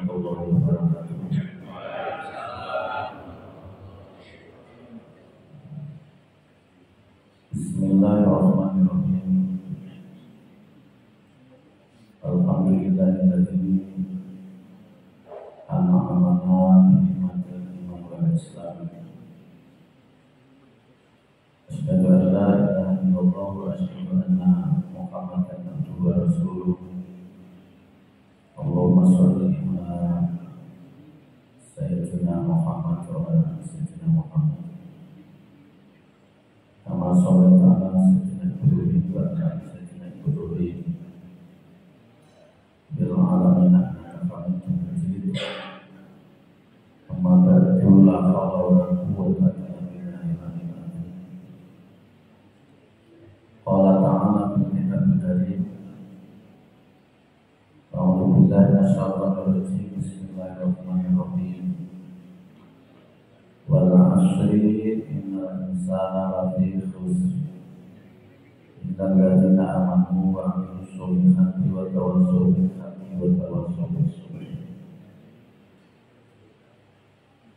warahmatullahi wabarakatuh. Bismillahirrahmanirrahim. Alhamdulillahilladzi an'amana bi ni'matil iman wal islam. Asyhadu an la ilaha illallah wa asyhadu anna Muhammadan abduhu wa rasuluh. Allahumma sholli ala sayyidina Muhammad wa ala sayyidina Muhammad. Kama shallaita ala sayyidina Ibrahim wa ala sayyidina Ibrahim bil alamin innaka Hamidum Majid. Amma ba'du, la hawla wa la quwwata illa billahi al-'aliyyil 'azim. Qala ta'ala fil kitabil karim. A'udzu billahi minasyaitonir rajim. Bismillahirrahmanirrahim. Wal 'ashri innal insana lafi khusr illa alladziina aamanu wa 'amilus sholihati wa tawassaw bil haqqi wa tawassaw bis sabr.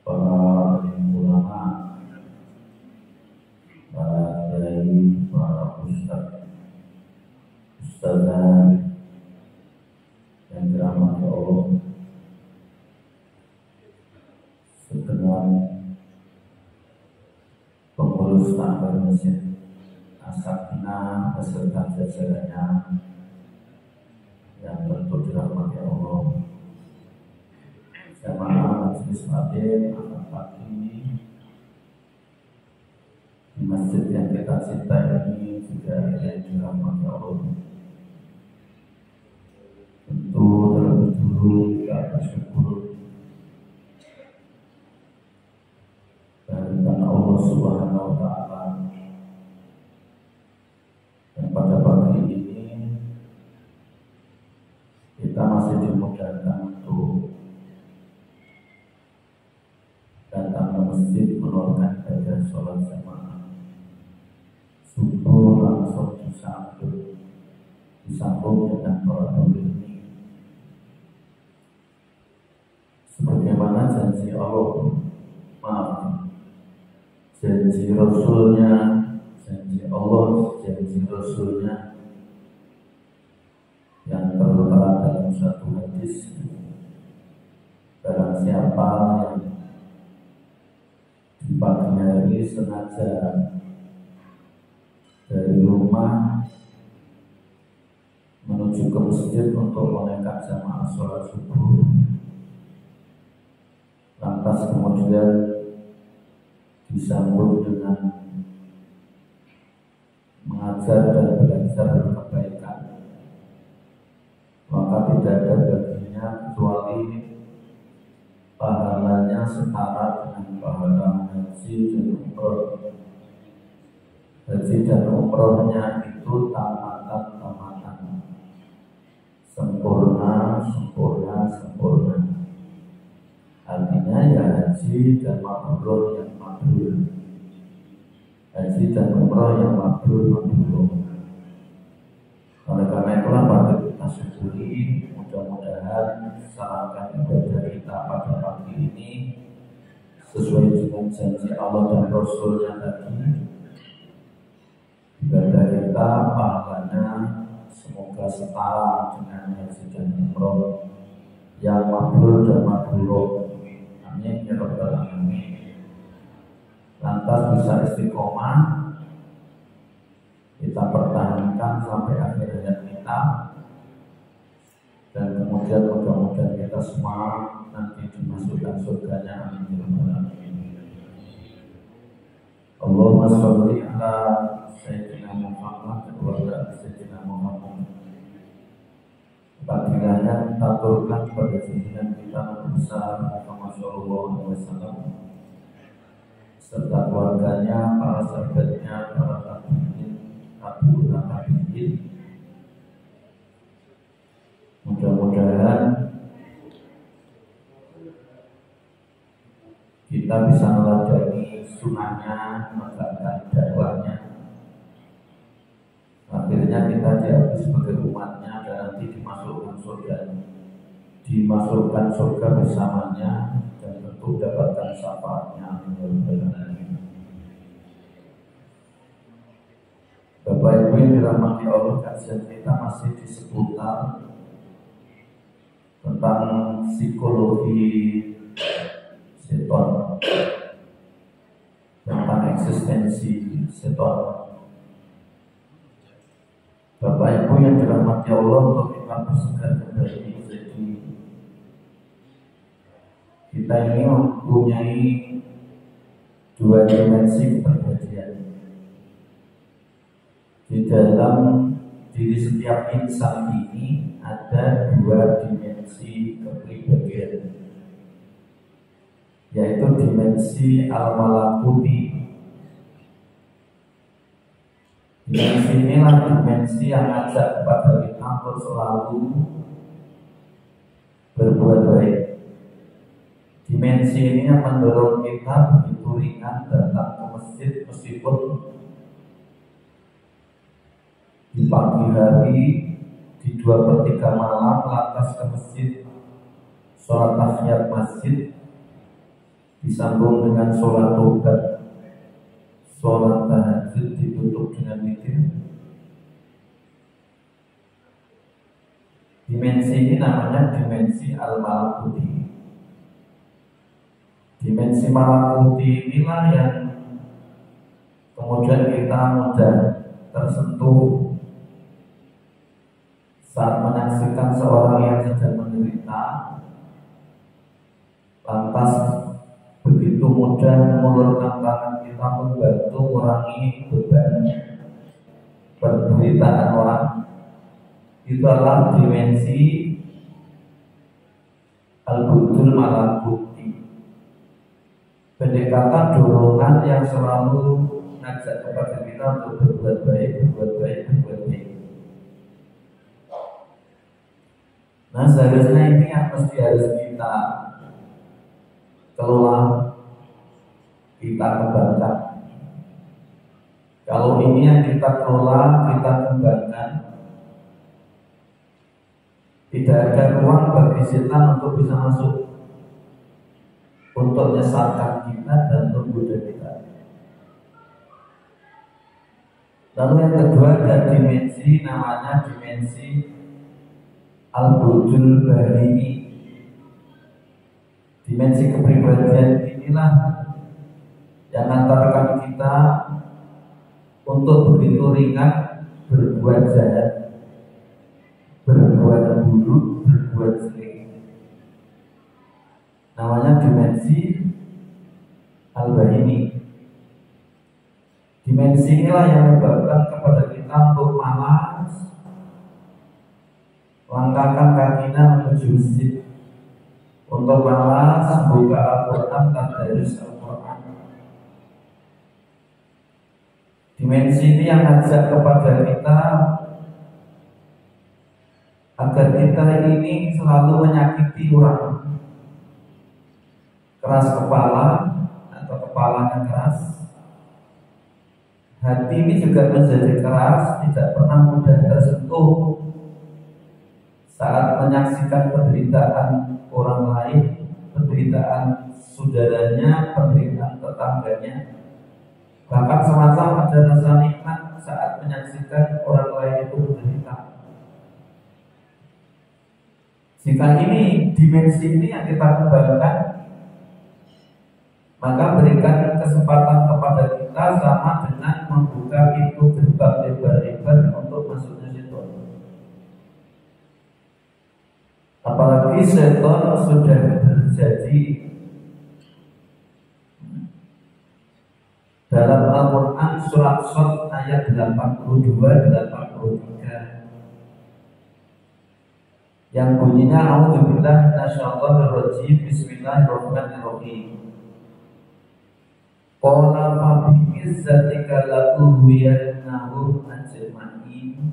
Para ulama, para kiai, para ustadzah yang dirahmati Allah, segenap pengurus takmir masjid As-Sakinah beserta jajarannya yang tentu dirahmati Allah. Jamaah majelis taklim anak pagi di masjid yang kita cintai ini juga yang dirahmati Allah. Tentu terlebih dulu kita bersyukur kehadiran Allah Subhanahu wa Ta'ala yang pada pagi ini kita masih dimudahkan untuk datang ke masjid menunaikan ibadah sholat jamaah subuh langsung disambung dengan sholat ini, sebagaimana janji Allah, janji Rasulnya, janji Allah, janji Rasulnya yang tertera dalam satu hadis. Barang siapa yang di pagi hari sengaja dari rumah menuju ke masjid untuk menunaikan jamaah sholat subuh, lantas kemudian disambung dengan mengajar dan belajar kebaikan, maka tidak ada baginya kecuali pahalanya setara dengan pahala haji dan umroh. Haji dan umrohnya itu tamatan, sempurna. Artinya ya haji dan mabrur yang mabrur, haji dan umroh yang mabrur. Oleh karena itulah patut kita syukuri, mudah-mudahan sarankan ibadah kita pada pagi ini sesuai dengan janji Allah dan Rasulnya tadi. Ibadah kita pahalanya semoga setara dengan haji dan umroh yang mabrur dan mabrur. Amin ya rabbal alamin. Lantas bisa istiqomah kita pertahankan sampai akhir hayat kita, dan kemudian mudah-mudahan kita semua nanti dimasukkan surganya. Amin ya rabbal alamin. Allahumma sholli ala sayyidina Muhammad wa ala sayyidina Muhammad. Panggilannya kita turunkan kepada junjungan kita besar Muhammad sallallahu alaihi wasallam serta keluarganya, para sahabatnya, para tabi'in. Mudah-mudahan kita bisa meladani sunnahnya, menegakkan dakwahnya. Akhirnya kita diakui sebagai umatnya dan nanti dimasukkan surga. dimasukkan surga bersamanya dan tentu dapatkan syafaatnya. Bapak Ibu yang dirahmati Allah, kajian kita masih di seputar tentang psikologi seton, tentang eksistensi seton. Bapak Ibu yang dirahmati Allah, untuk kita bersegera kembali. Jadi kita ini mempunyai dua dimensi kepribadian. Di dalam diri setiap insan ini ada dua dimensi kepribadian, yaitu dimensi al-malakuti. Dimensi inilah dimensi yang ngajak kepada kita untuk selalu berbuat baik. Dimensi ini yang mendorong kita begitu ringan datang ke masjid, meskipun di pagi hari di 2/3 malam lantas ke masjid, sholat tahiyat masjid disambung dengan sholat tobat, sholat tahajud ditutup dengan witir. Dimensi ini namanya dimensi al-malakuti. Dimensi malakuti inilah yang kemudian kita mudah tersentuh saat menyaksikan seorang yang sedang menderita, lantas begitu mudah mengulurkan tangan kita membantu mengurangi beban penderitaan orang. Itu adalah dimensi al-budul malakuti, pendekatan dorongan yang selalu ngajak kepada kita untuk berbuat baik, berbuat baik, berbuat baik. Nah, seharusnya ini yang mesti harus kita kelola, kita kembangkan. Kalau ini yang kita kelola, kita kembangkan, tidak ada ruang bagi setan untuk bisa masuk, untuk menyesatkan kita dan menggoda kita. Lalu yang kedua ada dimensi, namanya dimensi al-budul bahimi. Dimensi kepribadian inilah yang mengantarkan kita untuk begitu ringan berbuat jahat, berbuat buruk, berbuat jelek. Namanya dimensi al-bahimi. Dimensi inilah yang menyebabkan kepada kita untuk malas, langkahkan kakinya menuju masjid, untuk malas buka Al-Quran, tadarus Al-Quran. Dimensi ini yang ngajak kepada kita agar kita ini selalu menyakiti orang, keras kepala atau kepalanya keras. Hati ini juga menjadi keras, tidak pernah mudah tersentuh saat menyaksikan penderitaan orang lain, penderitaan saudaranya, penderitaan tetangganya. Bahkan semacam ada rasa nikmat saat menyaksikan orang lain itu menderita. Jika ini dimensi ini yang kita kembangkan, maka berikan kesempatan kepada kita sama dengan membuka pintu gerbang lebar-lebar untuk masuknya setan. Apalagi setan sudah terjadi dalam Al-Quran surat Shad ayat 82-83 yang bunyinya a'udzubillahi minasyaitonirrajim, bismillahirrahmanirrahim. Qala fa bi izzatika la'uhwiyannahum ajma'in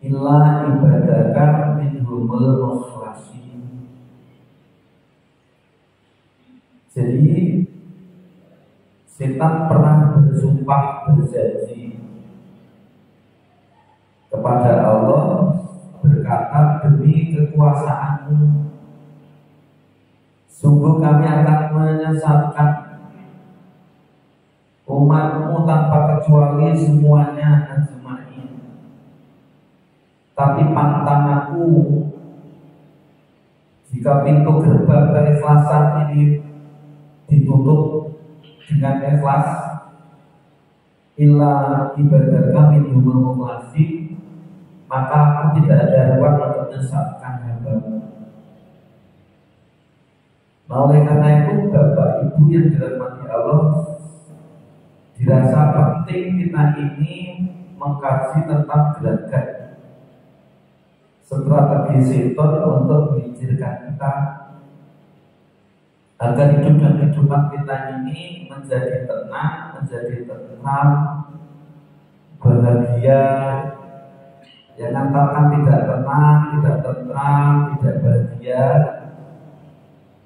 illa ibadaka minhumul mukhlasin. Jadi setan pernah bersumpah berjanji kepada Allah, berkata demi kekuasaanmu. Sungguh kami akan menyesatkan umatmu tanpa kecuali semuanya ajmain. Tapi pantang aku, jika pintu gerbang keikhlasan ini ditutup dengan ikhlas, illa ibadah kami mukhlasi, maka aku tidak ada ruang untuk menyesatkan hamba-Mu. Nah, oleh karena itu Bapak Ibu yang dirahmati Allah, dirasa penting kita ini mengkaji tentang gerakan strategi setan untuk menginjilkan kita agar hidup dan kehidupan kita ini menjadi tenang, menjadi tentram, bahagia. Jangan katakan tidak tenang, tidak tentram, tidak bahagia.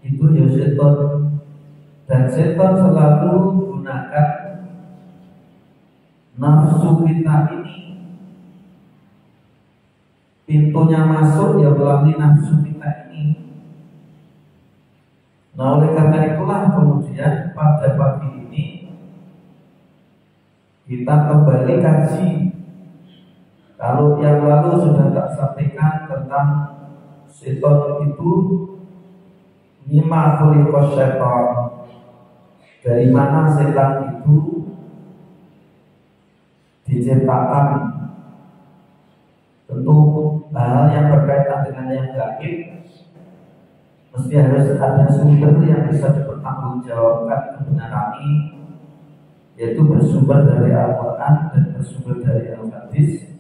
Itu ya setan. Dan setan selalu gunakan nafsu kita ini. Pintunya masuk ya melalui nafsu kita ini. Nah, oleh karena itulah kemudian pada pagi ini kita kembali kaji. Kalau yang lalu sudah tak sampaikan tentang setan itu, mimma khuliqa syaitan, dari mana setan itu diciptakan. Tentu hal yang berkaitan dengan yang gaib mesti harus ada sumber yang bisa dipertanggungjawabkan kebenaran ini, yaitu bersumber dari Al-Quran dan bersumber dari Al-Hadis.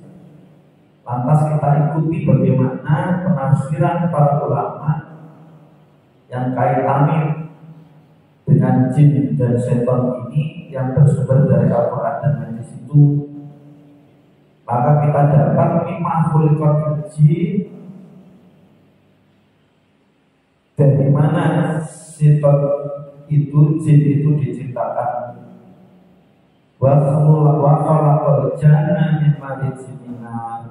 Lantas kita ikuti bagaimana penafsiran para ulama yang kaitannya dengan jin dan setan ini yang bersumber dari Al-Quran dan Hadis itu. Maka kita dapat mimma khuliqal jin, dari mana setan itu, jin itu diciptakan. Wa khalaqal janna min marijin min nar.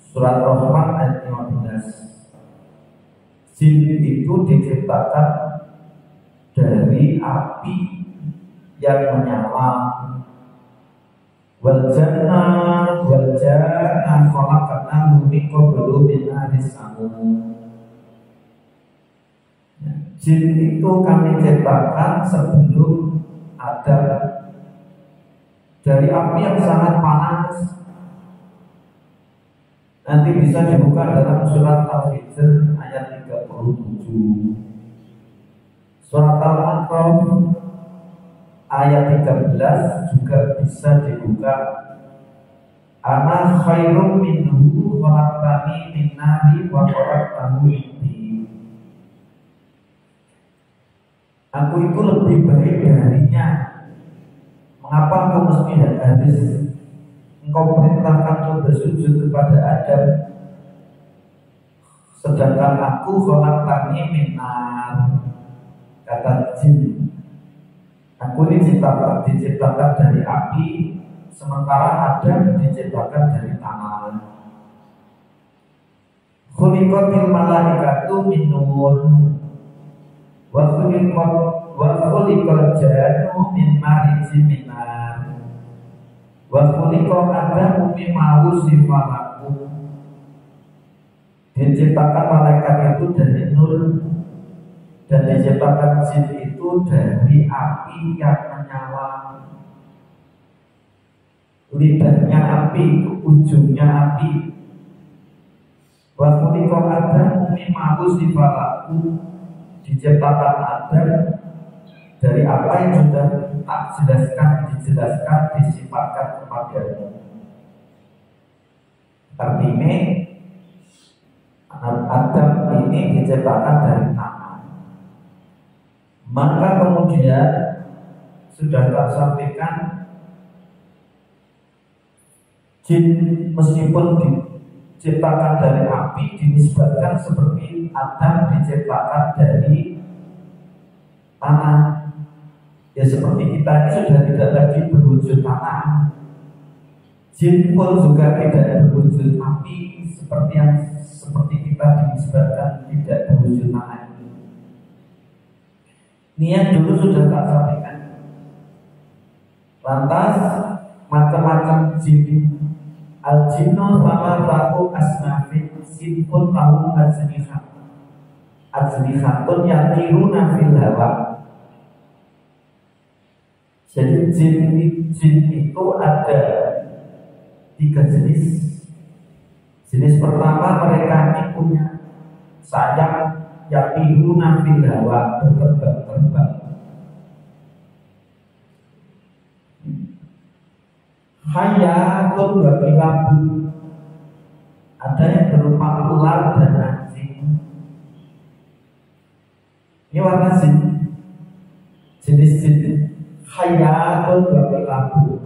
Surat Rahman ayat 15. Jin itu diciptakan dari api yang menyala. Wal jannah khalaqnahu min qablu min naris samum. Jin itu kami ciptakan sebelum Adam dari api yang sangat panas. Nanti bisa dibuka dalam surat Al-Hijr ayat 37. Surat Al-A'raf ayat 13 juga bisa dibuka. Ana khairum minhu khalaqtani min nari wa khalaqtahu min tin. Aku itu lebih baik darinya. Mengapa engkau mesti harus engkau perintahkan untuk bersujud kepada Adam, sedangkan aku khalaqtani min nar? Kata jin, aku ini diciptakan dari api, sementara Adam diciptakan dari tanah. Khuliqatil malaikatu min nur wa khuliqal jannu min marijin min nar wa khuliqa adamu mimma wusifalaku. Diciptakan malaikat itu dari nur, dan diciptakan jin itu dari api yang menyala. Lidahnya api, ujungnya api. Wa khuliqa adamu mimma wusifalaku. Diciptakan Adam dari apa yang sudah tak dijelaskan, disifatkan kepadanya. Artinya Adam ini diciptakan dari tanah. Maka kemudian sudah tak sampaikan, jin meskipun diciptakan dari api dinisbatkan seperti Adam diciptakan dari tanah. Ya seperti kita ini sudah tidak lagi berwujud tanah. Jin pun juga tidak berwujud api seperti yang seperti kita dinisbatkan tidak berwujud tangan. Niat dulu sudah tak sampaikan. Lantas macam-macam jin. Al-jinnu sama raku asnafin sinpun tahu ajnihatun yatiruna fil hawa. Jadi jin itu ada 3 jenis. Jenis pertama, mereka ini punya sayap yatiruna fil hawa, berterbang-terbang. Hayatun wa kilabun, ada yang berupa ular dan anjing. Ini warna jin, jenis jin. Hayatun wa kilabun,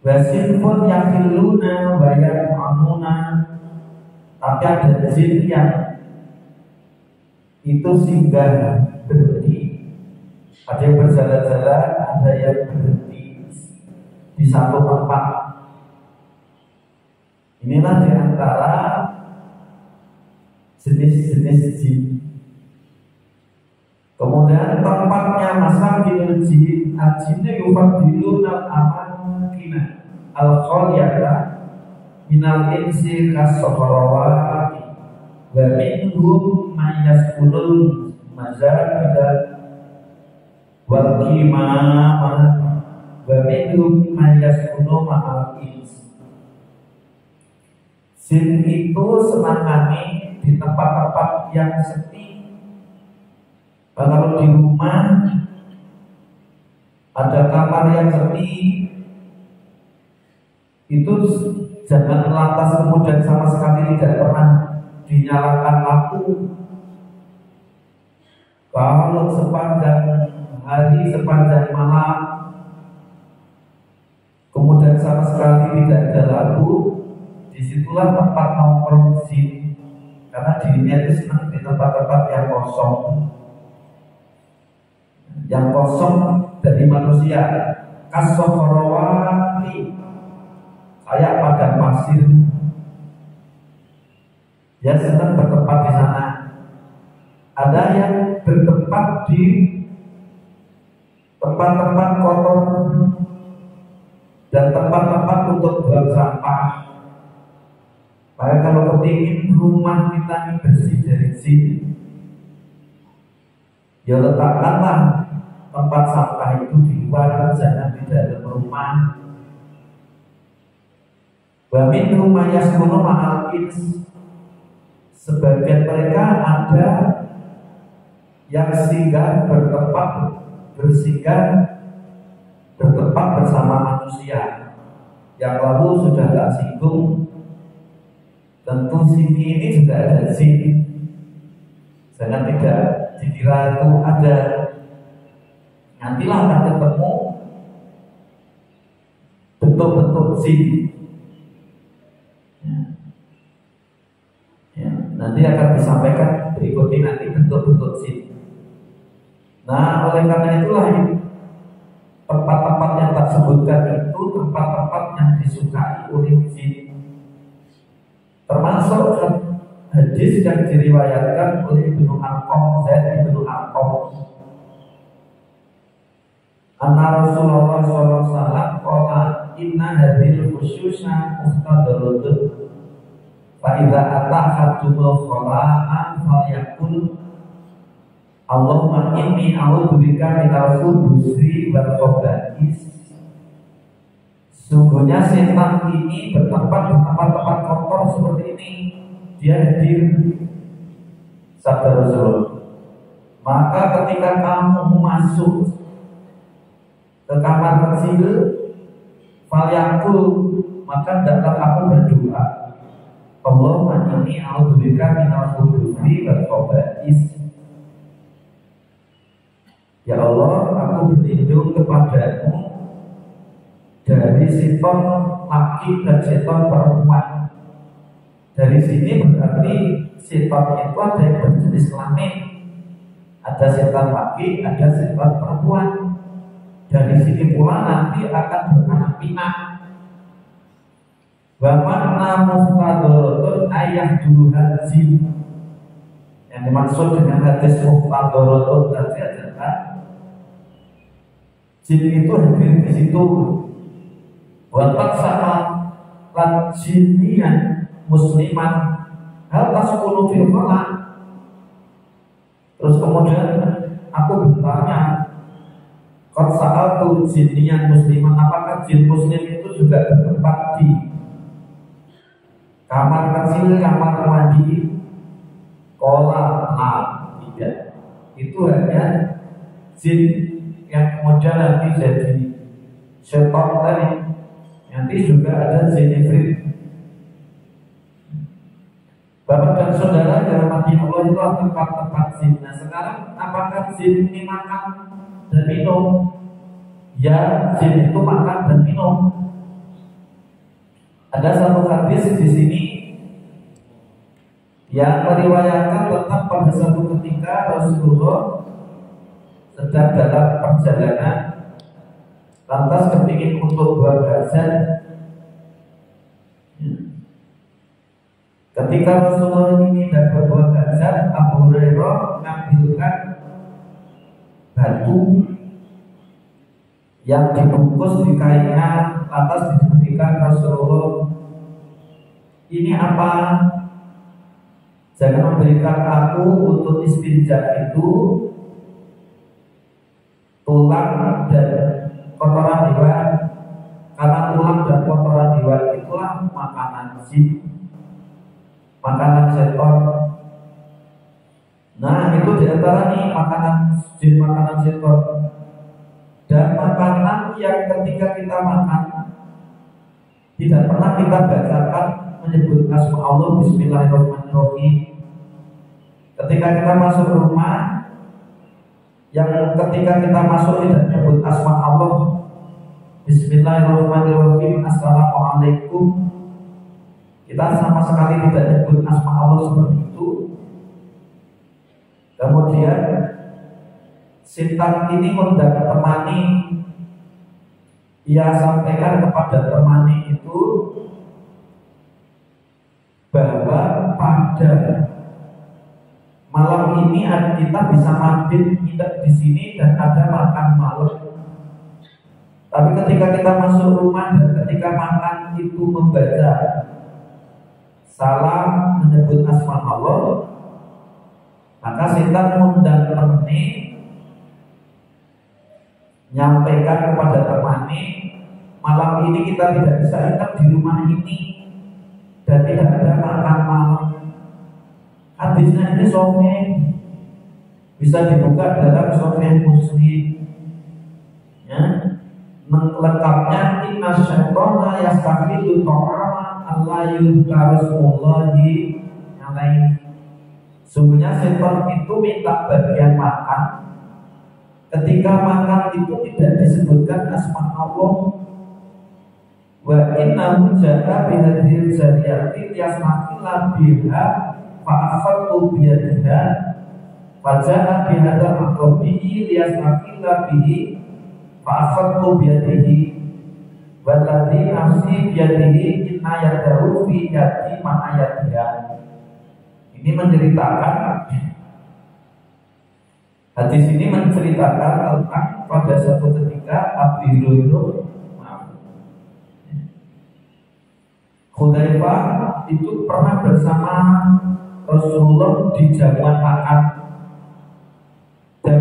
wasinfun yakiluna wa yak'amuna. Tapi ada jin yang itu singgah berhenti, ada yang berjalan-jalan, ada yang berhenti di satu tempat. Inilah diantara jenis-jenis jin. Kemudian tempatnya masakil jin, al-jinnu yufadiluna al-amakina al-khaliyata minal insi kas-safarawati wa minhum man yaskunul mazabida wal qimama wa minhum man yaskunu ma'al ins. Jin itu senangane di tempat-tempat yang sepi. Kalau di rumah ada kamar yang sepi, itu jangan lantas kemudian sama sekali tidak pernah dinyalakan lampu. Kalau sepanjang hari, sepanjang malam, kemudian sama sekali tidak ada lampu, disitulah tempat nongkrong jin. Karena dirinya itu senang di tempat-tempat yang kosong, yang kosong dari manusia. Kasoforowati, kayak padang pasir. Dia senang bertempat di sana. Ada yang bertempat di tempat-tempat kotor dan tempat-tempat untuk buang sampah. Maka kalau kepingin rumah kita ini bersih dari jin, ya letakkanlah tempat sampah itu di luar, jangan di dalam rumah. Wa min rumah yaskunu ma'al ins, sebagian mereka ada yang singgah bertempat bersama manusia. Yang lalu sudah tak singgung, tentu sini ini juga ada jin. Jangan tidak dikira itu ada. Nantilah akan ketemu bentuk-bentuk jin. Ya, nanti akan disampaikan berikutnya nanti bentuk-bentuk jin. Nah, oleh karena itulah tempat-tempat yang tak sebutkan itu tempat-tempat yang disukai oleh jin. Termasuk hadis yang diriwayatkan oleh Ibnu Arqam, Zaid bin Arqam. Anna Rasulullah sallallahu alaihi wasallam qala inna hadhil khusyusha muhtadaratun fa idza atahatumul khala'an falyakul Allahumma inni a'udzubika minal khubuthi wal khaba'is. Sungguhnya setan ini bertempat di tempat-tempat kotor seperti ini. Dia hadir, sabda Rasulullah. Maka ketika kamu masuk ke kamar kecil, falyakul, maka hendaklah kamu berdoa, Allahumma inni a'udzubika minal khubuthi wal khaba'is. Ya Allah, aku berlindung kepadamu dari setan laki dan setan perempuan. Dari sini berarti setan itu ada yang berjenis kelamin, ada setan laki, ada setan perempuan. Dari sini pula nanti akan beranak pinak. Wa makna muhtadaratun ay yahduruhal jin. Yang dimaksud dengan hadis muhtadharatun tadi adalah jin itu hadir di situ. Watak sama jinian musliman hal tasqulu fil khala. Terus kemudian aku bertanya, qad sa'altu jinian musliman, apakah jin muslim itu juga bertempat di kamar kecil, kamar mandi? Qala la, tidak. Itu hanya jin yang kemudian nanti jadi setan tadi. Nanti juga ada jin ifrit. Bapak dan saudara dirahmati Allah, itu tempat-tempat jin. Nah sekarang apakah jin ini makan dan minum? Ya, jin itu makan dan minum. Ada satu hadis di sini yang meriwayatkan tentang pada satu ketika Rasulullah sedang dalam perjalanan, lantas kepingin untuk buang hajat. Ketika Rasulullah ini hendak berbuang hajat, Abu Hurairah mengambilkan batu yang dibungkus di kainnya, lantas diberikan Rasulullah. Ini apa? Jangan memberikan aku untuk istinja itu tulang dan kotoran hewan, karena tulang dan kotoran hewan itulah makanan jin, makanan setan. Nah itu diantara nih makanan jin, makanan setan. Dan makanan yang ketika kita makan tidak pernah kita bacakan menyebut asma Allah, bismillahirrahmanirrahim. Ketika kita masuk rumah, yang ketika kita masuk tidak menyebut asma Allah, bismillahirrahmanirrahim, assalamualaikum, kita sama sekali tidak menyebut asma Allah seperti itu. Kemudian setan ini undang temani, ia sampaikan kepada temani itu bahwa pada malam ini kita bisa mabit nginep di sini dan ada makan malam. Tapi ketika kita masuk rumah dan ketika makan itu membaca salam, menyebut asma Allah, maka setan mengundang temani, nyampaikan kepada temani, malam ini kita tidak bisa nginep di rumah ini dan tidak ada makan malam. Hadisnya ini sahih, bisa dibuka dalam Sahih Muslim. Ya, lengkapnya inna syaitana yastaqilu ta'ama Allah yuzkarullahi alaihi. Sungguhnya setan itu minta bagian makan. Ketika makan itu tidak disebutkan asma Allah. Wa innahu ja'a bihadhil jariyati yasmaqila biha fa'akhadtu biyadiha faja'a bihadha maqrabihi liyasmaqila bihi fa'akhadtu biyadihi walladhi nafsi biyadihi inna yadahu fi yadi ma'ayadiha. Ini menceritakan, hadis ini menceritakan tentang pada suatu ketika Abu Hurairah, Hudzaifah itu pernah bersama Rasulullah di jamuan makan, dan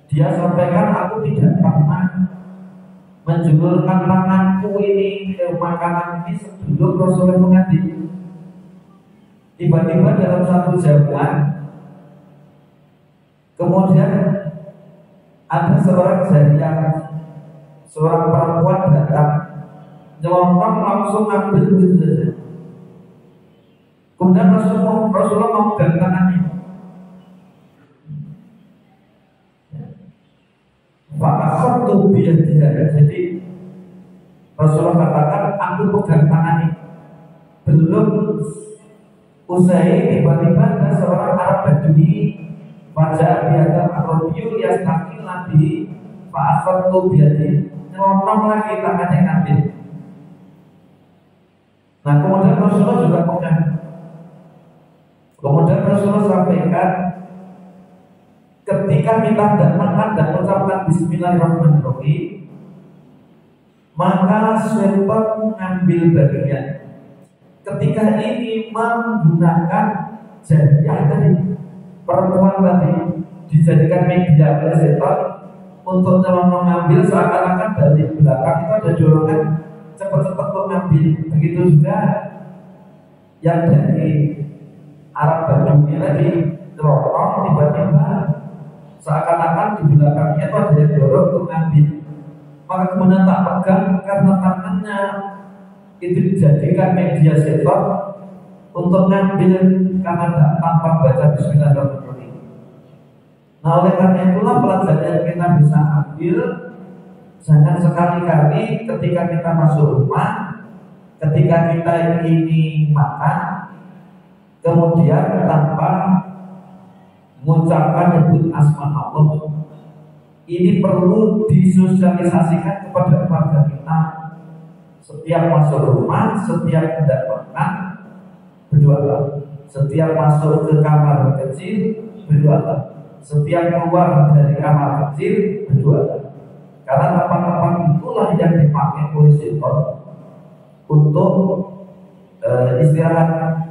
dia sampaikan, aku tidak pernah menjulurkan tanganku ini ke makanan ini sebelum Rasulullah menghadiri. Tiba-tiba dalam satu jamuan, kemudian ada seorang jariyah, seorang perempuan datang, nyelonong langsung ngambil gitu saja. Kemudian Rasulullah memegang tangannya. Fa'akhadtu biyadiha. Jadi Rasulullah katakan, aku pegang tangannya. Belum usai, tiba-tiba ada seorang Arab Badui, wajah biadab Arabiyu yastaqil nabi fa'akhadtu biyadiha. Nyelonong lagi tangannya ngambil. Nah kemudian Rasulullah juga pegang. kita tidak makan dan mengucapkan Bismillahirrahmanirrahim, maka syaitan mengambil bagian. Ketika ini menggunakan jariah tadi, perempuan tadi dijadikan media oleh syaitan untuk mengambil, seakan-akan dari belakang itu ada dorongan cepat-cepat mengambil. Begitu juga yang dari Arab Badui tadi terorong, tiba-tiba seakan-akan di belakangnya itu ada yang dorong untuk mengambil. Maka kemudian tak pegang karena tangannya itu dijadikan media setor untuk ngambil karena tanpa baca Bismillahirrahmanirrahim. Nah, oleh karena itulah pelajaran yang kita bisa ambil, jangan sekali-kali ketika kita masuk rumah, ketika kita ini makan, kemudian tanpa mengucapkan nyebut asma Allah. Ini perlu disosialisasikan kepada keluarga kita. Setiap masuk rumah, setiap hendak makan, berdoalah. Setiap masuk ke kamar kecil, berdoalah. Setiap keluar dari kamar kecil, berdoalah. Karena tempat-tempat itulah yang dipakai oleh syaitan untuk istirahat.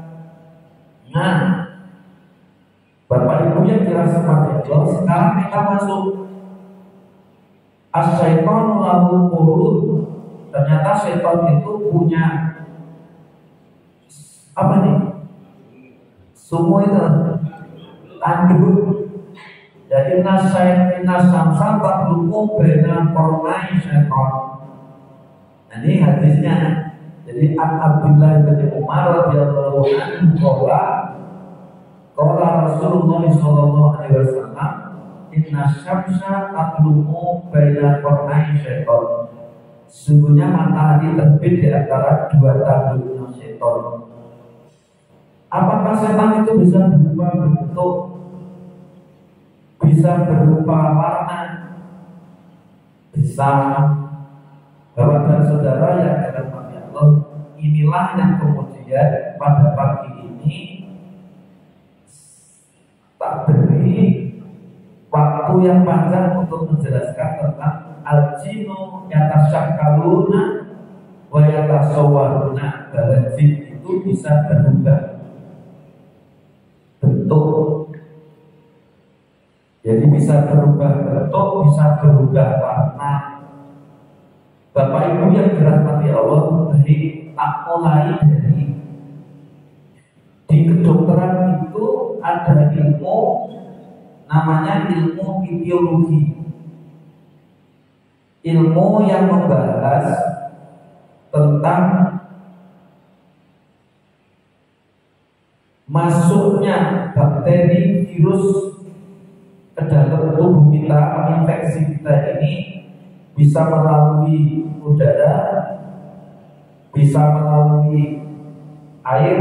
Nah, Bapak Ibu yang dirahmati Allah, sekarang kita masuk as-syaitanu lahu qurun. Ternyata syaitan itu punya apa nih? Semua itu tanduk. Jadi nasamsan tabluku bena kornai syaitan. Nah, ini hadisnya. Jadi An Abdullah bin Umar radhiyallahu anhu qala Rasulullah sallallahu alaihi wasallam, inna syamsa tatlumu baina qarnai syaitan. Sungguhnya matahari terbit di antara dua tanduknya syaitan. Apakah setan itu bisa berubah bentuk, bisa berubah warna? Bisa. Bapak dan saudara yang dirahmati Allah, inilah yang kemudian pada pagi ini tak beri waktu yang panjang untuk menjelaskan tentang al-jinu yatasyakkaluna wa yatasawwaruna, bahwa jin itu bisa berubah bentuk. Jadi bisa berubah bentuk, bisa berubah warna. Bapak Ibu yang dirahmati Allah, dari tak mulai dari di kedokteran itu ada ilmu namanya ilmu ideologi. Ilmu yang membahas tentang masuknya bakteri, virus ke dalam tubuh kita, menginfeksi kita ini bisa melalui udara, bisa melalui air,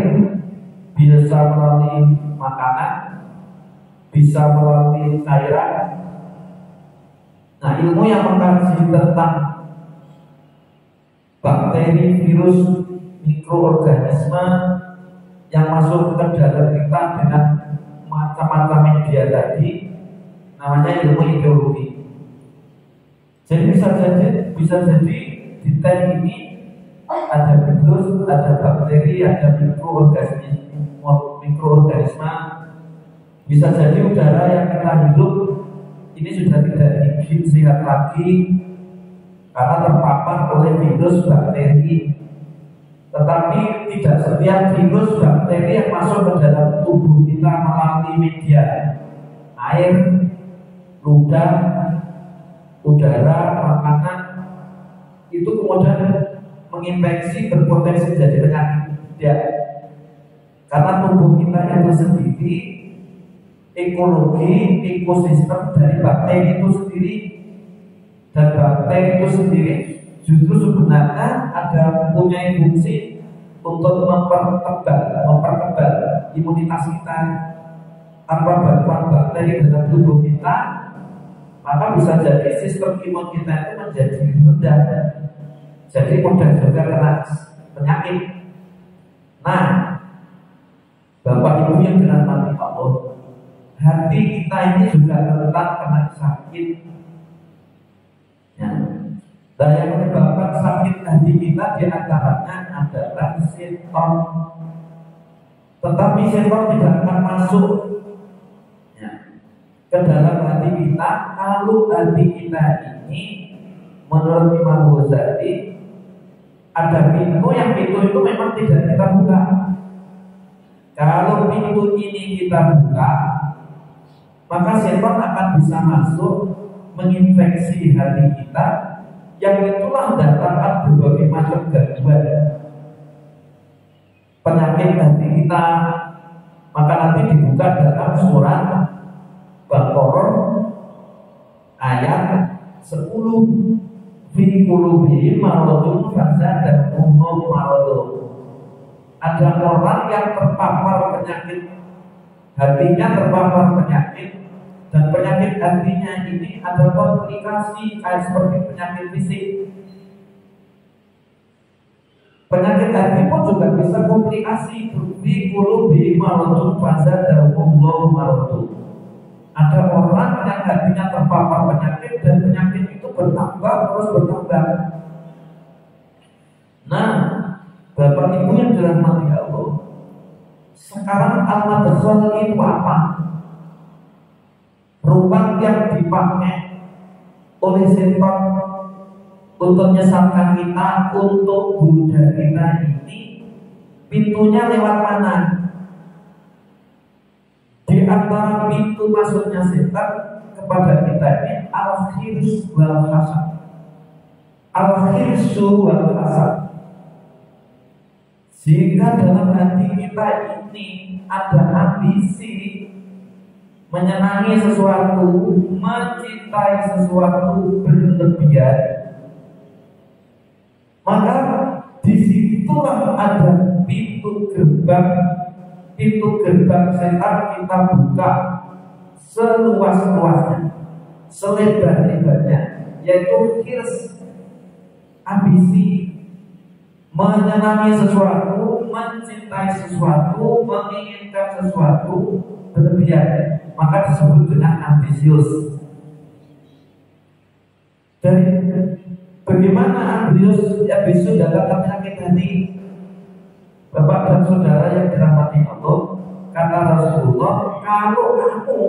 bisa melalui makanan, bisa melalui cairan. Nah, ilmu yang mengkaji tentang bakteri, virus, mikroorganisme yang masuk ke dalam kita dengan macam-macam media tadi, namanya ilmu ideologi. Jadi bisa jadi di teh ini ada virus, ada bakteri, ada mikroorganisme. Bisa jadi udara yang kita hidup ini sudah tidak hidup sehat lagi karena terpapar oleh virus, bakteri. Tetapi tidak setiap virus, bakteri yang masuk ke dalam tubuh kita melalui media air, ludah, udara, makanan itu kemudian menginfeksi, berpotensi jadi penyakit. Ya, karena tubuh kita itu sendiri, ekologi, ekosistem dari bakteri itu sendiri, dan bakteri itu sendiri justru sebenarnya ada punya fungsi untuk mempertebal imunitas kita. Tanpa bantuan bakteri dalam tubuh kita, maka bisa jadi sistem imun kita itu menjadi rendah, jadi mudah juga kena penyakit. Nah, Bapak Ibu yang dirahmati Allah, hati kita ini juga rentan kena sakit. Ya. Dan yang menyebabkan sakit hati kita diantaranya adalah setan. Tetapi setan tidak akan masuk ke dalam hati kita kalau hati kita ini menurut Imam Ghazali ada pintu yang pintu itu memang tidak kita buka. Kalau pintu ini kita buka, maka setan akan bisa masuk menginfeksi hati kita, yang itulah mendatangkan berbagai macam gangguan penyakit hati kita. Maka nanti dibuka dalam surat Baqarah ayat 10, fi qulubihim maradun fazadahum maradun. Ada orang yang terpapar penyakit, hatinya terpapar penyakit, dan penyakit hatinya ini ada komplikasi kayak seperti penyakit fisik. Penyakit hati pun juga bisa komplikasi. Fi qulubihim maradun fazadahum maradun. Ada orang yang hatinya terpapar penyakit dan penyakit itu bertambah terus bertambah. Nah, Bapak Ibu yang dirahmati Allah, sekarang al-madkhal itu apa? Ruang yang dipakai oleh setan untuk menyesatkan kita, untuk goda kita ini, pintunya lewat mana? Di antara pintu masuknya setan kepada kita ini al-khirs wal hasad. Al-khirsu wal hasad. Sehingga dalam hati kita ini ada ambisi menyenangi sesuatu, mencintai sesuatu berlebihan. Maka disitulah ada pintu gerbang setan kita buka seluas-luasnya, selebar-lebarnya, yaitu khirs, ambisi, menyenangi sesuatu, mencintai sesuatu, menginginkan sesuatu berlebihan, maka disebut dengan ambisius. Dan bagaimana ambisius dalam penyakit hati? Bapak dan saudara yang dirahmati Allah, kata Rasulullah, kalau kamu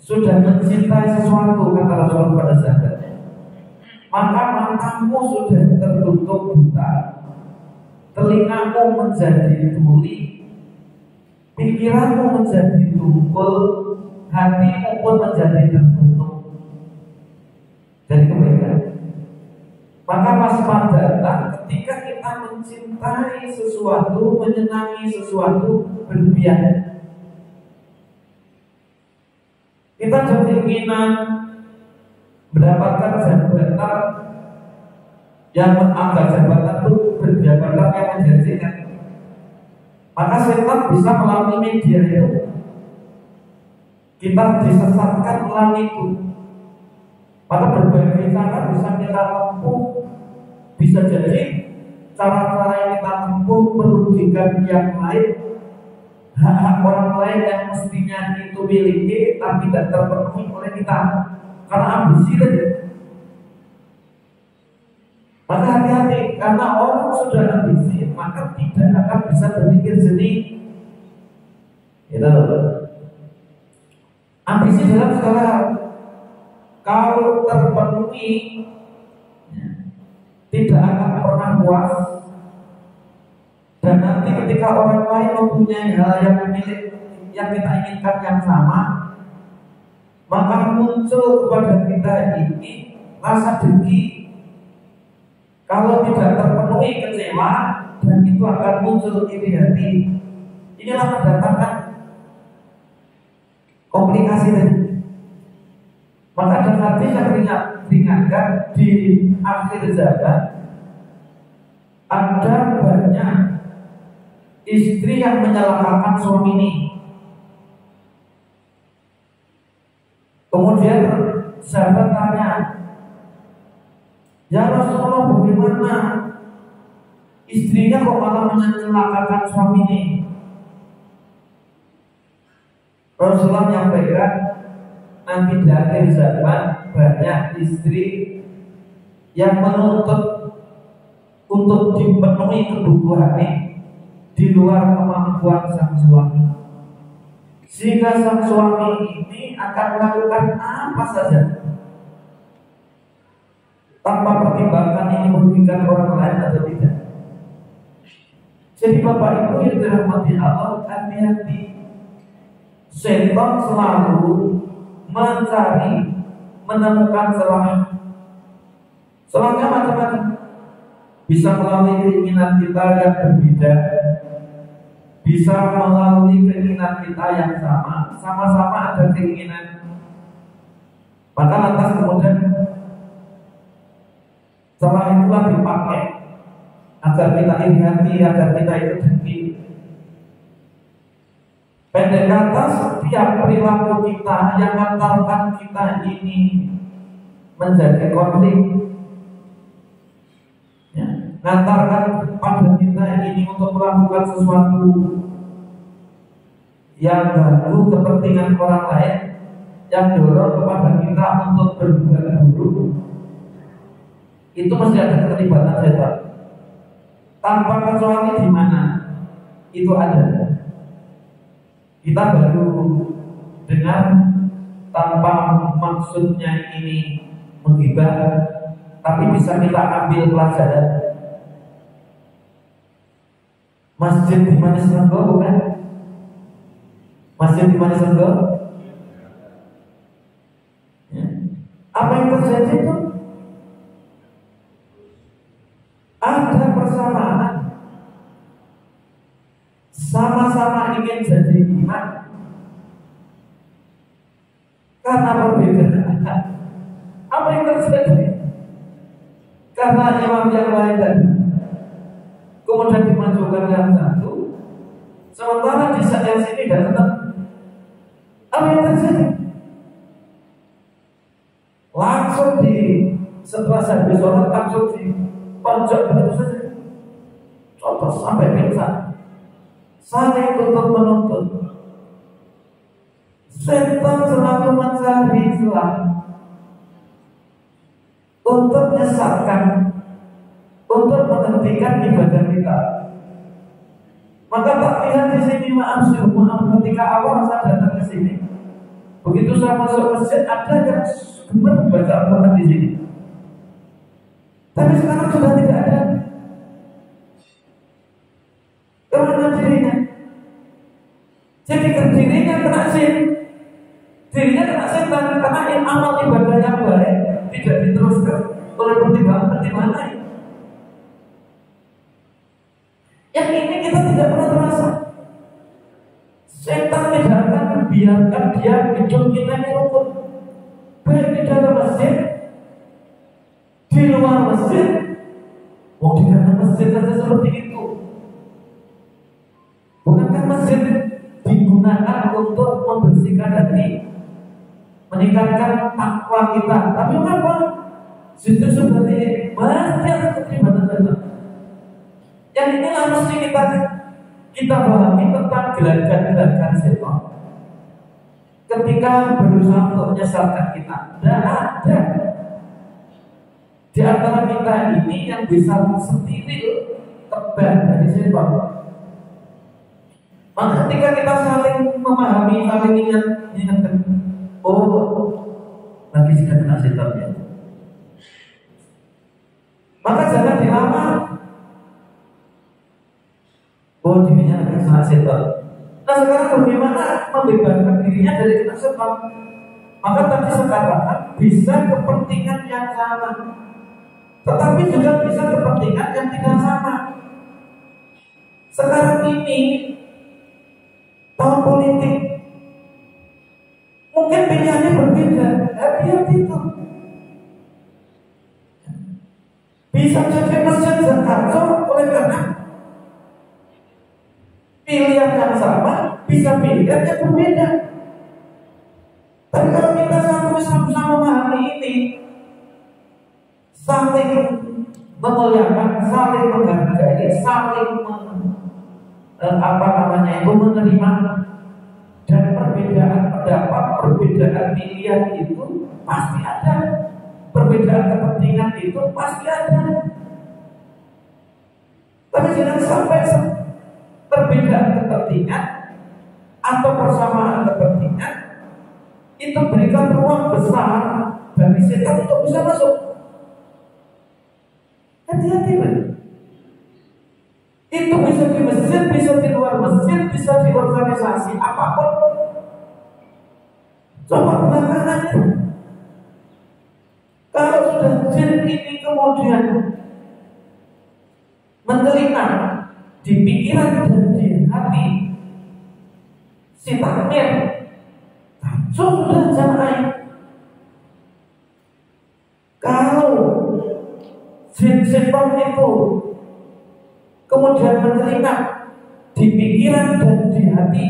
sudah mencintai sesuatu, kata Rasulullah pada sahabatnya, maka matamu sudah tertutup buta, telingamu menjadi tuli, pikiranmu menjadi tumpul, hatimu pun menjadi tertutup dari kebaikan. Maka waspadalah ketika kita mencintai sesuatu, menyenangi sesuatu berlebihan. Kita berkeinginan mendapatkan jabatan yang menganggap jabatan itu berjabatan yang menjanjikan. Maka setan bisa melalui media itu. Kita disesatkan melalui itu. Maka berbagai cara bisa kita tempuh. Bisa jadi cara-cara yang kita tempuh merugikan yang lain, hak-hak orang lain yang mestinya itu miliki tapi tidak terpenuhi oleh kita karena ambisi tadi. Maka hati-hati, karena orang sudah ambisi maka tidak akan bisa berpikir jernih. Itu ambisi dalam segala hal. Kalau terpenuhi tidak akan pernah puas. Dan nanti ketika orang lain mempunyai hal yang kita inginkan yang sama, maka muncul kepada kita ini rasa dengki. Kalau tidak terpenuhi kecewa, dan itu akan muncul iri hati. Inilah mendatangkan komplikasi tadi. Maka ada hati yang diingatkan di akhir zaman ada banyak istri yang menyalahkan suami ini. Kemudian sahabat tanya, ya Rasulullah, bagaimana istrinya kok malah menyalahkan suami ini? Rasulullah menyampaikan nanti di akhir zaman banyak istri yang menuntut untuk dipenuhi kebutuhannya di luar kemampuan sang suami, sehingga sang suami ini akan melakukan apa saja tanpa pertimbangan ini merugikan orang lain atau tidak. Jadi Bapak Ibu yang dirahmati Allah, hati-hati. Setan selalu mencari, menemukan celah. Celahnya macam-macam. Bisa melalui keinginan kita yang berbeda, bisa melalui keinginan kita yang sama, sama-sama ada keinginan. Maka lantas kemudian celah itulah dipakai agar kita iri hati, agar kita itu dengki. Pendek kata, setiap perilaku kita yang mengantarkan kita ini menjadi konflik, ya, mengantarkan pada kita ini untuk melakukan sesuatu yang ganggu kepentingan orang lain, yang dorong kepada kita untuk berbuat buruk, itu mesti ada keterlibatan setan. Tanpa kecuali di mana itu ada. Kita baru dengar tanpa maksudnya ini menghibah, tapi bisa kita ambil pelajaran. Masjid di Manis Renggo, bukan? Masjid di Manis Renggo. Ya. Apa yang terjadi itu? Ada persamaan, sama-sama ingin jadi imam, karena perbedaan. Apa yang terjadi? Karena imam yang lain tadi kemudian dimajukan yang satu, sementara di saat yang sini tidak tetap. Apa yang terjadi? Langsung setelah saya sholat langsung di pojok begitu saja, contoh sampai pingsan. Saling tuntut menuntut. Setan selalu mencari celah untuk menyesatkan, untuk menghentikan ibadah kita. Maka tak lihat di sini, maaf ketika awal saya datang ke sini, begitu saya masuk masjid ada yang gemar membaca Al-Quran di sini. Tapi sekarang sudah tidak ada. Karena dirinya, jadi dirinya kena sin, dirinya kena setan karena amal ibadah yang baik tidak diteruskan oleh pertimbangan lain. Yang ini kita tidak pernah terasa. Setan tidak akan membiarkan dia hidup kita ini rukun, baik di dalam masjid, di luar masjid. Mau di dalam masjid saja seperti itu. Bukankah masjid digunakan untuk membersihkan hati, meningkatkan takwa kita? Tapi kenapa? Justru seperti ini, masih ada keterlibatan setan. Yang inilah mesti kita pahami tentang gerakan-gerakan setan. Ketika berusaha untuk menyesatkan kita, tidak ada di antara kita ini yang bisa sendiri tebak dari setan. Maka ketika kita saling memahami, saling ingatkan, oh, lagi sudah kena setan ya, maka jangan dilamar. Oh, dirinya lagi kena setan. Nah sekarang bagaimana membebaskan dirinya dari kena setan? Maka tadi sekarang bisa kepentingan yang sama, tetapi juga bisa kepentingan yang tidak sama. Sekarang ini tahun politik, mungkin pilihannya berbeda. Hati-hati itu. Bisa jadi masjid kacau oleh karena pilihan yang sama, bisa pilihan yang berbeda. Tapi kalau kita sama-sama memahami ini, saling memuliakan, saling menghargai, saling menerima, Dan perbedaan pendapat, perbedaan pilihan itu pasti ada. Perbedaan kepentingan itu pasti ada. Tapi jangan sampai perbedaan kepentingan atau persamaan kepentingan itu berikan ruang besar bagi setan untuk bisa masuk. Hati-hati, man. Itu bisa di masjid, bisa di luar masjid, bisa di organisasi apapun. Coba belakangannya, kalau sudah jin ini kemudian mentelinga di pikiran dan di hati si takmir, sudah jangan. Kalau jin-jin itu kemudian mentelinga di pikiran dan di hati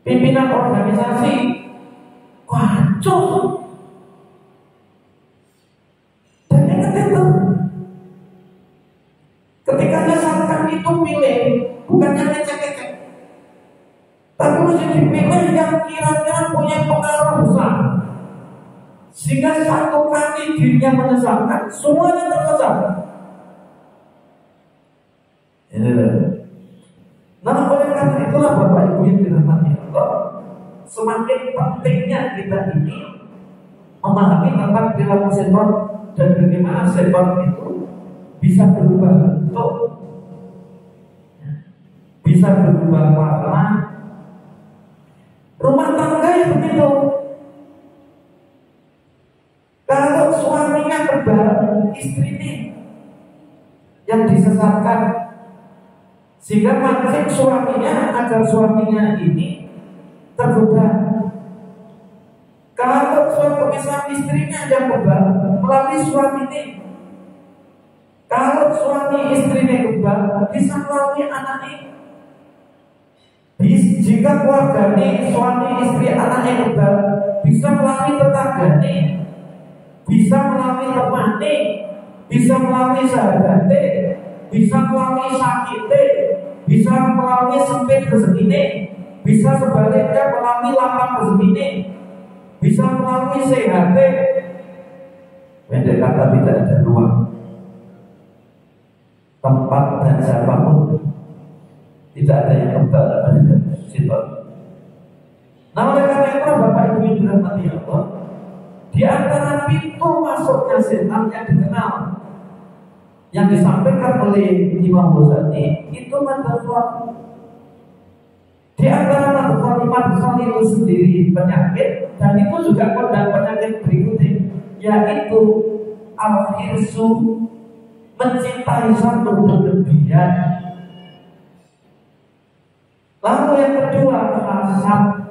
pimpinan organisasi, wacuk. Dan ingat itu, ketika misalkan itu pilih, bukannya ngecek-ngecek, tapi mesti dipilih yang kira-kira punya pengaruh besar, sehingga satu kali dirinya menyesatkan, semuanya tersesat. Nah, oleh karena itulah Bapak Ibu yang dirahmati Allah, semakin pentingnya kita ini memahami tentang perilaku setan dan bagaimana setan itu bisa berubah bentuk, bisa berubah warna. Rumah tangga yang begitu. Kalau suaminya berbareng istrinya yang disesatkan, sehingga mancing suaminya agar suaminya ini tergoda. Kalau suatu misalnya istrinya yang kebal melalui suami ini, kalau suami istrinya kebal bisa melalui anak ini. Jika keluarga ini suami istri anaknya kebal bisa melalui tetangga ini, bisa melalui teman ini, bisa melalui sahabat ini, bisa melalui sakit, bisa melalui sempit rezeki ini, bisa sebaliknya melalui lapang rezeki ini, bisa melalui sehat. Pendek kata tidak ada ruang, tempat dan siapapun tidak ada yang kebal pada setan. Nah, oleh karena itu Bapak Ibu yang dirahmati Allah, di antara pintu masuknya setan yang dikenal, yang disampaikan oleh Imam Ghazali itu madhal. Di antara madhal itu sendiri penyakit, dan itu juga kondang penyakit berikutnya, yaitu al-hirsu, mencintai satu berlebihan. Lalu yang kedua hasad.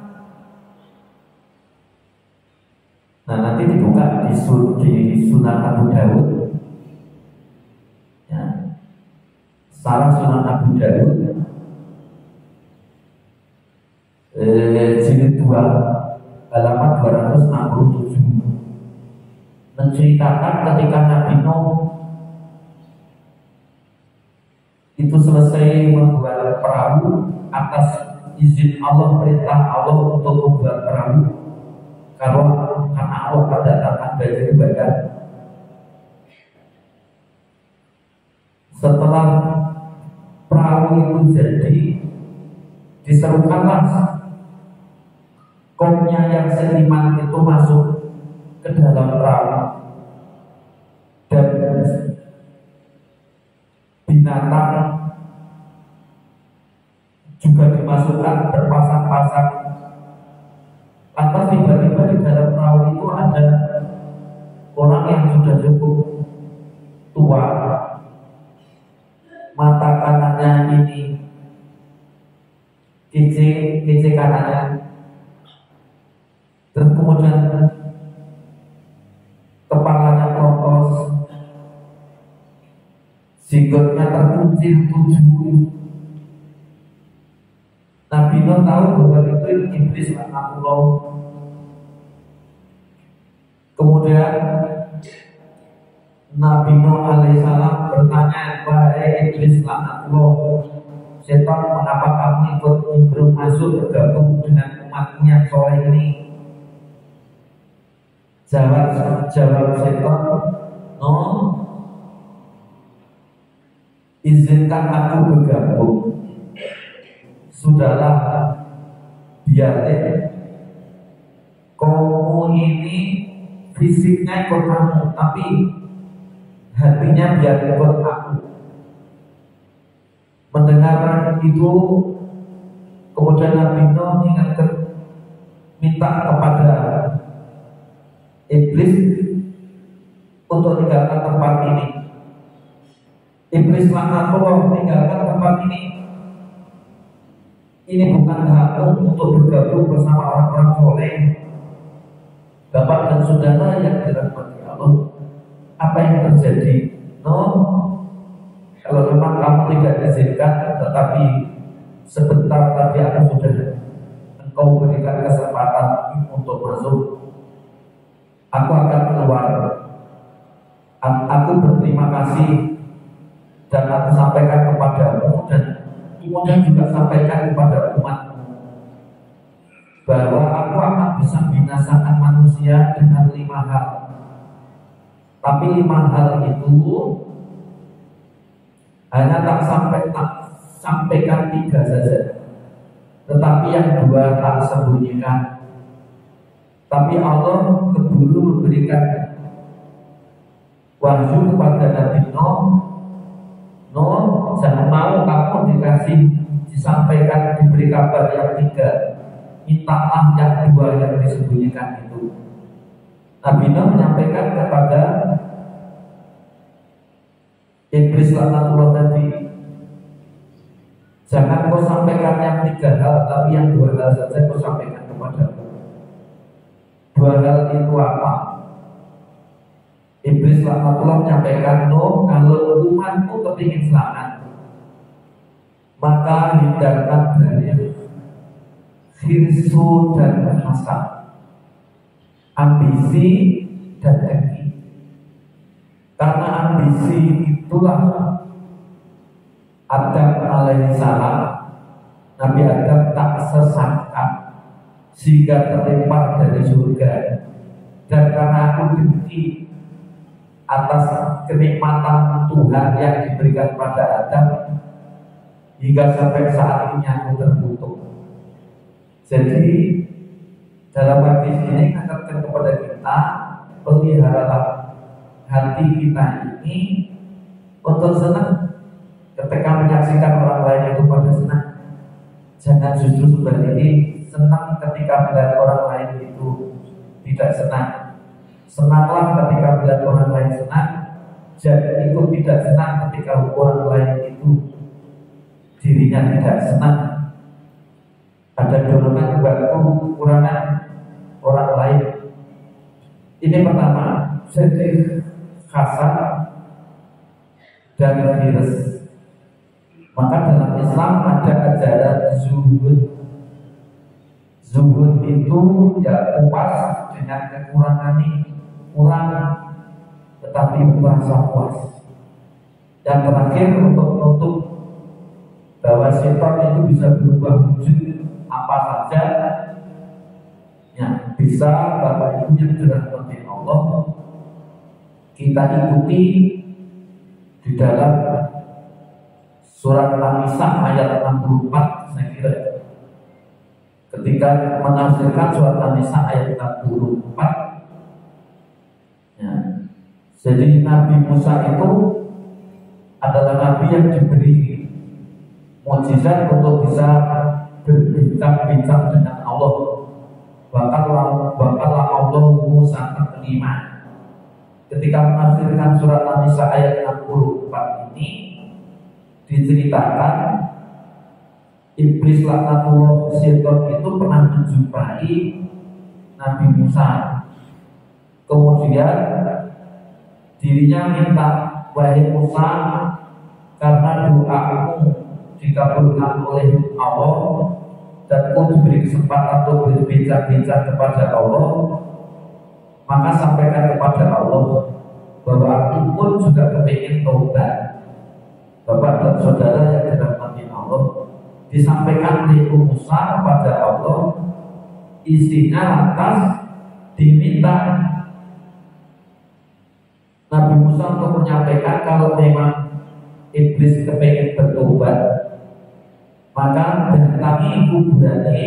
Nah, nanti dibuka di Sunan Abu Dawud. Ya. Salah Sunan Abu Dawud. Jilid 2 halaman 267 menceritakan ketika Nabi Nuh itu selesai membuat perahu atas izin Allah, perintah Allah untuk membuat perahu karena Allah mendatangkan banjir bandang. Setelah perahu itu jadi, diserukanlah kaumnya yang seiman itu masuk ke dalam perahu, dan binatang juga dimasukkan berpasang-pasang. Lantas tiba-tiba di dalam perahu itu ada orang yang sudah cukup tua, mata kanannya ini kece kanannya, terus kemudian kepalanya krotos, jenggotnya terkuncir 7. Nabi Nuh tahu bahwa itu iblis laknatullah. Kemudian Nabi Nuh alaihissalam bertanya, wahai iblis laknatullah, setan, mengapa kamu ikut nimbrung masuk bergabung dengan umatku yang soleh ini? Jawab setan, no, izinkan aku bergabung. Sudahlah, biarin kamu ini fisiknya ikut kamu, tapi hatinya biar ikut aku. Mendengar itu, kemudian Nabi Nuh minta kepada iblis untuk tinggalkan tempat ini. Iblis laknatullah, tinggalkan tempat ini. Ini bukan hakmu untuk bergabung bersama orang-orang soleh. Bapak dan saudara yang dirahmati Allah, apa yang terjadi? No, kalau memang kamu tidak diizinkan, tetapi sebentar tadi aku sudah engkau berikan kesempatan untuk masuk, aku akan keluar. Aku berterima kasih dan aku sampaikan kepadamu dan kemudian juga sampaikan kepada umatmu bahwa aku akan bisa binasakan manusia dengan 5 hal. Tapi 5 hal itu hanya tak sampaikan 3 saja, tetapi yang 2 tak sembunyikan. Tapi Allah keburu memberikan wahyu kepada Nabi Nuh, jangan mau kamu disampaikan, diberi kabar yang 3. Mintalah yang 2 yang disembunyikan itu. Nabi Nuh menyampaikan kepada iblis laknatullah tadi, jangan kau sampaikan yang 3 hal, tapi yang 2 hal saja kau sampaikan kepadaku. 2 hal itu apa? Iblis laknatullah menyampaikan, Nuh, kalau umatku kepingin selamat, maka hindarkan dari khirsu dan hasad, ambisi dan dengki. Karena ambisi itulah Adam alaihissalam, Nabi Adam tak sesangka sehingga terlempar dari surga. Dan karena aku dengki atas kenikmatan Tuhan yang diberikan pada Adam, hingga sampai saat ini aku terkutuk. Jadi dalam hadis ini mengingatkan kepada kita, peliharalah hati kita ini untuk senang ketika menyaksikan orang lain itu pada senang. Jangan justru sebaliknya, senang ketika melihat orang lain itu tidak senang. Senanglah ketika melihat orang lain senang, jangan ikut tidak senang ketika orang lain itu dirinya tidak senang. Ada dorongan bantu kekurangan orang lain. Ini pertama, jadi kasar dan hirs. Maka dalam Islam ada ajaran zuhud. Zuhud itu ya puas dengan kekurangan ini, kurang tetapi merasa puas. Yang terakhir, untuk menutup bahwa setan itu bisa berubah wujud apa saja, ya bisa. Bapak Ibu yang dirahmati Allah, kita ikuti di dalam surat An-Nisa ayat 64. Saya kira ketika menafsirkan surat An-Nisa ayat 64, ya, jadi Nabi Musa itu adalah nabi yang diberi mukjizat untuk bisa berbincang-bincang dengan Allah. Bahkan Allah Musa terima. Ketika menafsirkan surat An-Nisa ayat 64 ini, diceritakan iblis laknatullah setan itu pernah menjumpai Nabi Musa. Kemudian dirinya minta, wahai Musa, karena doamu dikabulkan oleh Allah dan kau diberi kesempatan untuk berbincang-bincang kepada Allah, maka sampaikan kepada Allah bahwa aku pun juga kepingin taubat. Bapak dan saudara yang dirahmati Allah, disampaikan oleh Musa kepada Allah, isinya lantas diminta Nabi Musa untuk menyampaikan kalau memang iblis kepengen bertobat, maka datangi kuburannya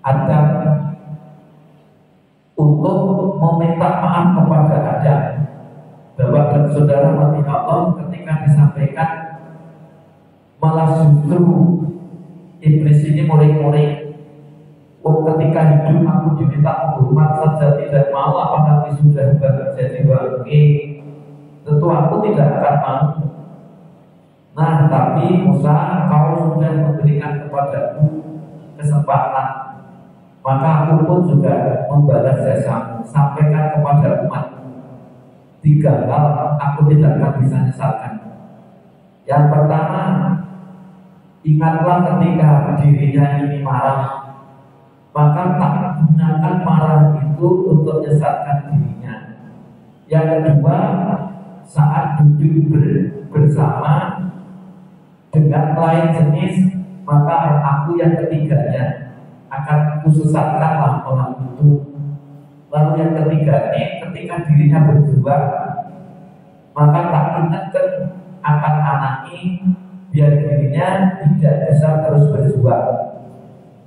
Adam untuk meminta maaf kepada Adam. Bapak dan saudara mati Allah, ketika disampaikan malah justru iblis ini muring-muring. Oh, ketika hidup aku diminta hormat saja tidak mau, apalagi sudah jadi bangke, tentu aku tidak akan mau. Nah, tapi Musa, kau sudah memberikan kepadaku kesempatan, maka aku pun juga membalas jasamu. Sampaikan kepada umat 3 hal aku tidak akan bisa nyesalkan. Yang pertama, ingatlah ketika dirinya ini marah, maka tak gunakan marah itu untuk menyesatkan dirinya. Yang kedua, saat duduk bersama dengan lain jenis, maka aku yang ketiganya akan kusesatkanlah orang itu. Lalu yang ketiga ini, ketika dirinya berjuang, maka tak ingatkan akan anaknya, biar dirinya tidak bisa terus berjuang.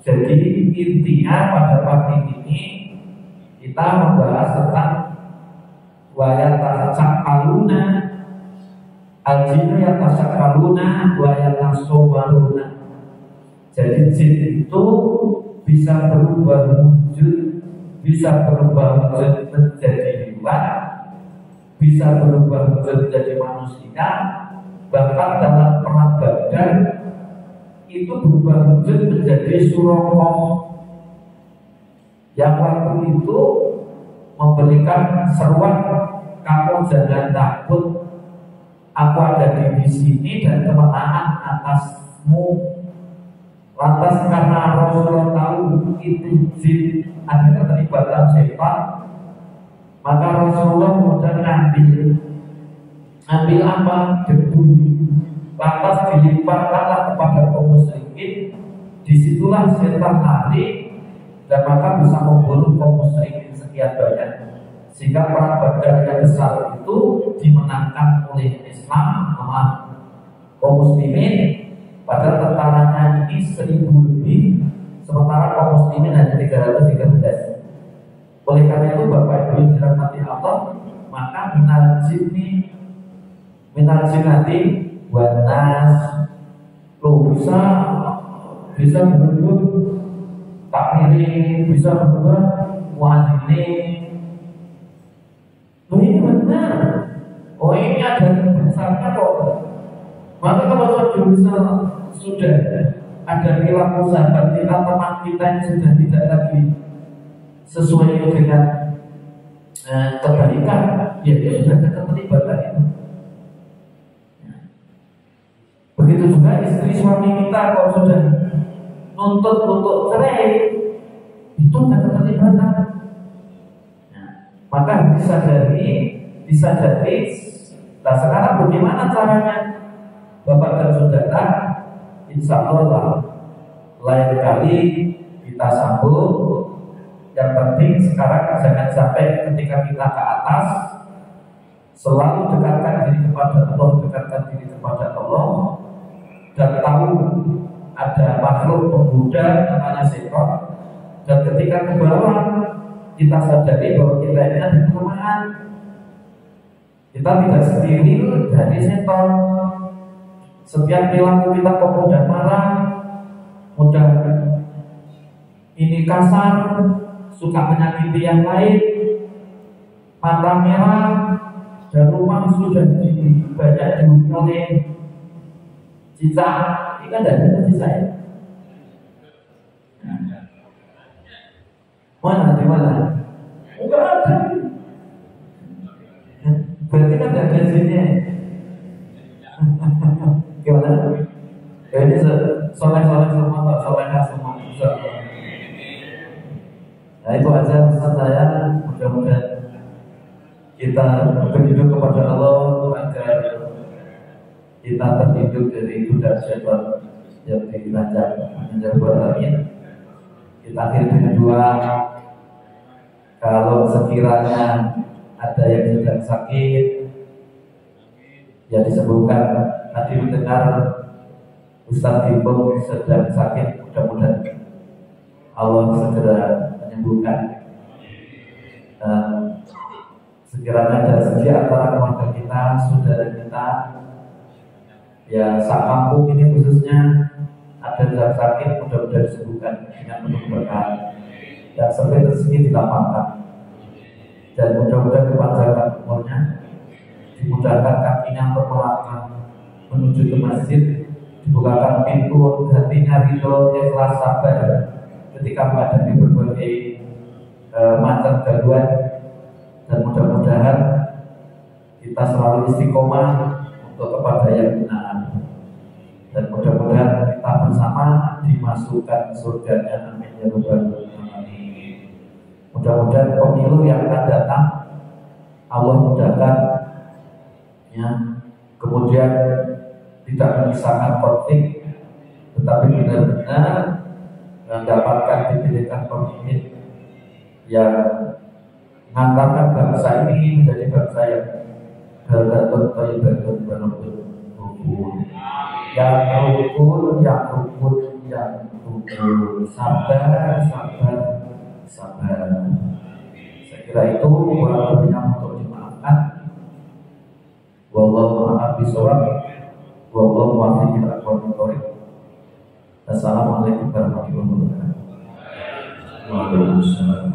Jadi intinya pada pagi ini kita membahas tentang wayat tasakkaluna, al-jinnu yatasakkaluna wa yatasawwaruna. Jadi jin itu bisa berubah wujud, bisa berubah wujud menjadi hewan, bisa berubah wujud menjadi manusia, bahkan dalam perang Badar itu berubah wujud menjadi Suroko yang waktu itu memberikan seruan, kamu jangan takut, aku ada di sini dan kemenangan atasmu. Lantas karena Rasulullah tahu itu jin, ada keterlibatan setan, maka Rasulullah kemudian ambil apa? Debu. Lantas dilimparkanlah kepada kaum musyrikin. Disitulah setan lari dan maka bisa membunuh kaum musyrikin sekian banyak, sehingga perang Badar yang besar itu dimenangkan oleh Islam sama kaum muslimin. Padahal tentaranya ini 1000 lebih, sementara kaum muslimin hanya 313. Oleh karena itu Bapak Ibu yang dirahmati Allah, maka minal jinnati wanas, lo bisa berubah takmiri, bisa berubah wajine. Lo ini benar, oh ini ada besarnya kok. Maka kalau sudah ada perilaku sahabat kita, teman kita yang sudah tidak lagi sesuai dengan kebaikan, ya dia sudah ada keterlibatan itu. Begitu juga istri suami kita kalau sudah nuntut untuk cerai, itu ada keterlibatan. Maka bisa jadi. Nah sekarang bagaimana caranya? Bapak dan saudara, insya Allah lain kali kita sambung. Yang penting sekarang jangan sampai ketika kita ke atas selalu dekatkan diri kepada Allah, dan tahu ada makhluk penggoda namanya setan, dan ketika ke bawah kita sadari bahwa kita ini ada kelemahan, kita tidak sendiri dari setan. Setiap perilaku kita kok mudah marah, mudah ini kasar, suka menyakiti yang lain, mata merah, dan rumah sudah banyak dihuni oleh cicak. Ini kan tidak ada cicak ya? Mana? Di mana? Enggak ada. Berarti kan tidak ada sini. Gimana? Ya ini soleh-soleh semua, tak solehah semua. Nah itu aja pesan saya. Mudah-mudahan kita berhidup kepada Allah agar kita terhidup dari godaan syaitan. yang dirajak. Amin ya rabbal alamin. Kita akhiri dengan doa. Kalau sekiranya ada yang sedang sakit, ya disembuhkan. Tadi mendengar Ustaz Bimbo sedang sakit, mudah-mudahan Allah segera menyembuhkan. Sekiranya ada segi antara keluarga kita, saudara kita, ya sakampung ini khususnya ada yang sakit, mudah-mudahan disembuhkan dengan penuh berkah. Yang sempit rezeki dilapangkan, dan mudah-mudahan dipanjangkan umurnya, dimudahkan kakinya untuk melangkah menuju ke masjid, dibukakan pintu hatinya ridho, ikhlas, sabar ketika menghadapi berbagai macam gangguan, dan mudah-mudahan kita selalu istiqomah untuk kepada yang benar, dan mudah-mudahan kita bersama dimasukkan surganya. Amin ya rabbal alamin. Mudah-mudahan pemilu yang akan datang Allah mudahkan, ya, kemudian tidak menyisakan konflik, tetapi benar-benar mendapatkan dipilihkan pemimpin yang mengantarkan bangsa ini menjadi bangsa yang berdatun thayyibatun balagul rukun, yang rukun, yang rukun, sabar. Saya kira itu kurang lebihnya untuk dimaafkan. Wallahu a'lam bishawab. Wallahu muwaffiq ila aqwamit thoriq. Assalamualaikum warahmatullahi wabarakatuh. Waalaikumsalam.